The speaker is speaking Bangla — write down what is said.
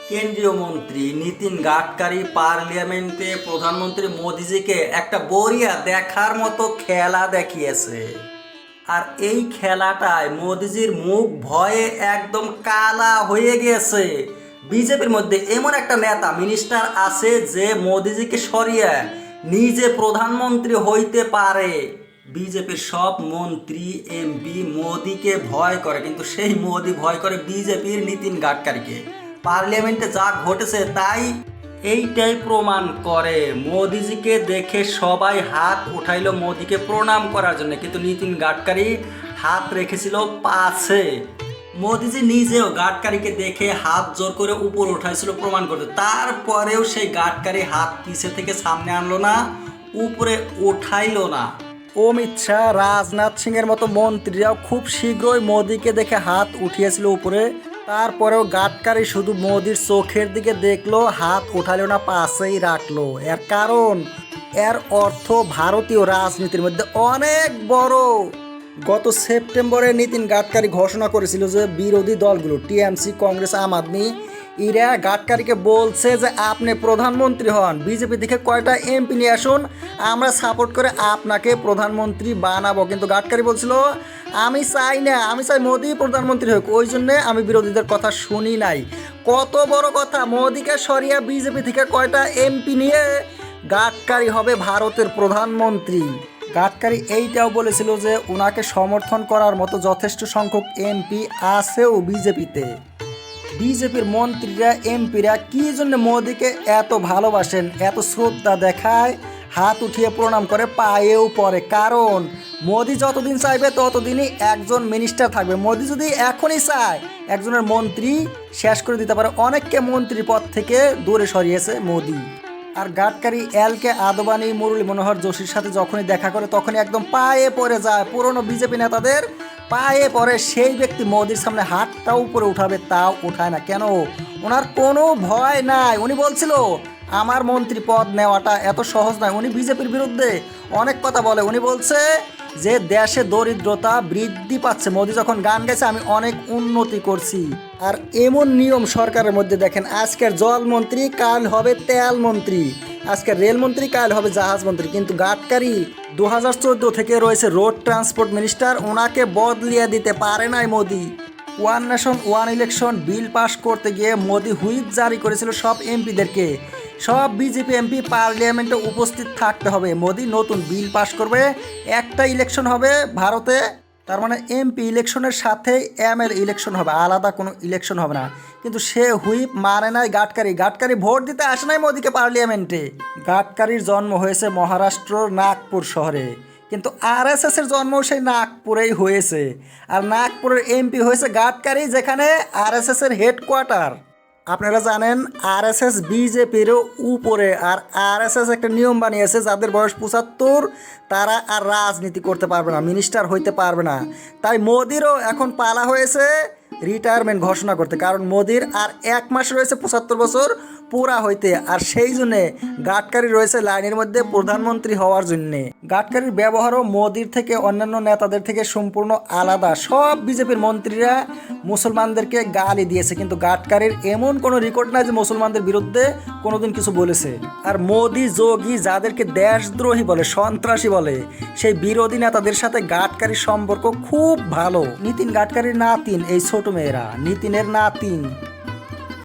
কেন্দ্রীয় মন্ত্রী নীতিন গাডকারি পার্লামেন্টে প্রধানমন্ত্রী মোদিজিকে একটা বড়িয়া দেখার মতো খেলা দেখিয়েছে। আর এই খেলাটায় মোদিজির মুখ ভয়ে একদম কালা হয়ে গেছে। বিজেপির মধ্যে এমন একটা নেতা মিনিস্টার আছে যে মোদিজিকে সরিয়ে নিজে প্রধানমন্ত্রী হইতে পারে। বিজেপির সব মন্ত্রী এমপি মোদিকে ভয় করে, কিন্তু সেই মোদি ভয় করে বিজেপির নীতিন গাডকারিকে। পার্লামেন্টে যা ঘটেছে তাই এইটাই প্রমাণ করে। মোদিজিকে দেখে সবাই হাত উঠাইলো মোদিকে প্রণাম করার জন্য, কিন্তু নীতিন গাডকারি হাত রেখেছিল পাশে। মোদিজি নিজেও গাডকারিকে দেখে হাত জোর করে উপর উঠাইছিল প্রমাণ করতে, তারপরেও সেই গাডকারি হাত পিছে থেকে সামনে আনলো না, উপরে উঠাইলো না। অমিত শাহ, রাজনাথ সিং এর মতো মন্ত্রীরাও খুব শীঘ্রই মোদিকে দেখে হাত উঠিয়েছিল উপরে, তারপরেও গাডকারি শুধু মোদির চোখের দিকে দেখলো, হাত উঠালো না, পাশেই রাখলো। এর কারণ, এর অর্থ ভারতীয় রাজনীতির মধ্যে অনেক বড়। গত সেপ্টেম্বরে নীতিন গাডকারি ঘোষণা করেছিল যে বিরোধী দলগুলো টিএমসি, কংগ্রেস, আম আদমি এরা গাডকারিকে বলছে যে আপনি প্রধানমন্ত্রী হন, বিজেপি থেকে কয়টা এমপি নিয়ে আসুন, আমরা সাপোর্ট করে আপনাকে প্রধানমন্ত্রী বানাবো। কিন্তু গাডকারি বলছিল আমি চাই না, আমি চাই মোদি প্রধানমন্ত্রী হোক, ওই জন্যে আমি বিরোধীদের কথা শুনি নাই। কত বড় কথা, মোদিকে সরিয়ে বিজেপি থেকে কয়টা এমপি নিয়ে গাডকারি হবে ভারতের প্রধানমন্ত্রী। গাডকারি এইটাও বলেছিল যে ওনাকে সমর্থন করার মতো যথেষ্ট সংখ্যক এমপি আছেও বিজেপিতে। বিজেপির মন্ত্রীরা এমপিরা কি জন্য মোদিকে এত ভালোবাসেন, এত শ্রদ্ধা দেখায়, হাত উঠিয়ে প্রণাম করে, পায়েও পড়ে? কারণ মোদি যতদিন চাইবে ততদিনই একজন মিনিস্টার থাকবে। মোদি যদি এখনই চায় একজনের মন্ত্রী শেষ করে দিতে পারে। অনেককে মন্ত্রী পদ থেকে দূরে সরিয়েছে মোদি। আর গাডকারি এলকে আদবানি, মুরলী মনোহর যোশীর সাথে যখনই দেখা করে তখনই একদম পায়ে পড়ে যায়, পুরনো বিজেপি নেতাদের পায়ে পড়ে। সেই ব্যক্তি মোদির সামনে হাতটাও উপরে উঠাবে, তাও উঠায় না। কেন? ওনার কোনো ভয় নাই। উনি বলছিল আমার মন্ত্রী পদ নেওয়াটা এত সহজ নয়। উনি বিজেপির বিরুদ্ধে অনেক কথা বলে। উনি বলছে যে দেশে দরিদ্রতা বৃদ্ধি পাচ্ছে। মোদি যখন গান গেছে আমি অনেক উন্নতি করছি। আর এমন নিয়ম সরকারের মধ্যে দেখেন, আজকের জলমন্ত্রী কাল হবে তেল মন্ত্রী, আজকের রেলমন্ত্রী কাল হবে জাহাজ মন্ত্রী। কিন্তু গাডকারি 2014 থেকে রয়েছে রোড ট্রান্সপোর্ট মিনিস্টার, ওনাকে বদলিয়ে দিতে পারে নাই Modi. One nation one election bill pass করতে গিয়ে মোদি হুইপ জারি করেছিল সব এমপিদেরকে, সব বিজেপি এমপি পার্লামেন্টে উপস্থিত থাকতে হবে। মোদি নতুন বিল পাস করবে, একটা ইলেকশন হবে ভারতে, তার মানে এমপি ইলেকশনের সাথে এমএল ইলেকশন হবে, আলাদা কোনো ইলেকশন হবে না। কিন্তু সে হুইপ মানে নাই গাডকারি। গাডকারি ভোট দিতে আসে নাই মোদিকে পার্লামেন্টে। গাডকারির জন্ম হয়েছে মহারাষ্ট্রর নাগপুর শহরে, কিন্তু আরএসএসের জন্ম সেই নাগপুরেই হয়েছে। আর নাগপুরের এমপি হয়েছে গাডকারি, যেখানে আরএসএসের হেডকোয়ার্টার। আপনারা জানেন আরএসএস বিজেপিরও উপরে। আর আরএসএস একটা নিয়ম বানিয়েছে, যাদের বয়স 75 তারা আর রাজনীতি করতে পারবে না, মিনিস্টার হইতে পারবে না। তাই মোদিরও এখন পালা হয়েছে রিটায়ারমেন্ট ঘোষণা করতে, কারণ মোদির আর 1 মাস রয়েছে 75 বছর পুরা হইতে। আর সেই জন্যে গাডকারি রয়েছে লাইনের মধ্যে প্রধানমন্ত্রী হওয়ার জন্যে। গাডকারির ব্যবহারও মোদির থেকে অন্যান্য নেতাদের থেকে সম্পূর্ণ আলাদা। সব বিজেপির মন্ত্রীরা মুসলমানদেরকে গালি দিয়েছে, কিন্তু গাডকারির এমন কোনো রেকর্ড নাই যে মুসলমানদের বিরুদ্ধে কোনোদিন কিছু বলেছে। আর মোদি যোগী যাদেরকে দেশদ্রোহী বলে, সন্ত্রাসী বলে, সেই বিরোধী নেতাদের সাথে গাডকারির সম্পর্ক খুব ভালো। নীতিন গাডকারির নাতিন এই ছোট মেয়েরা, নীতিনের নাতিন।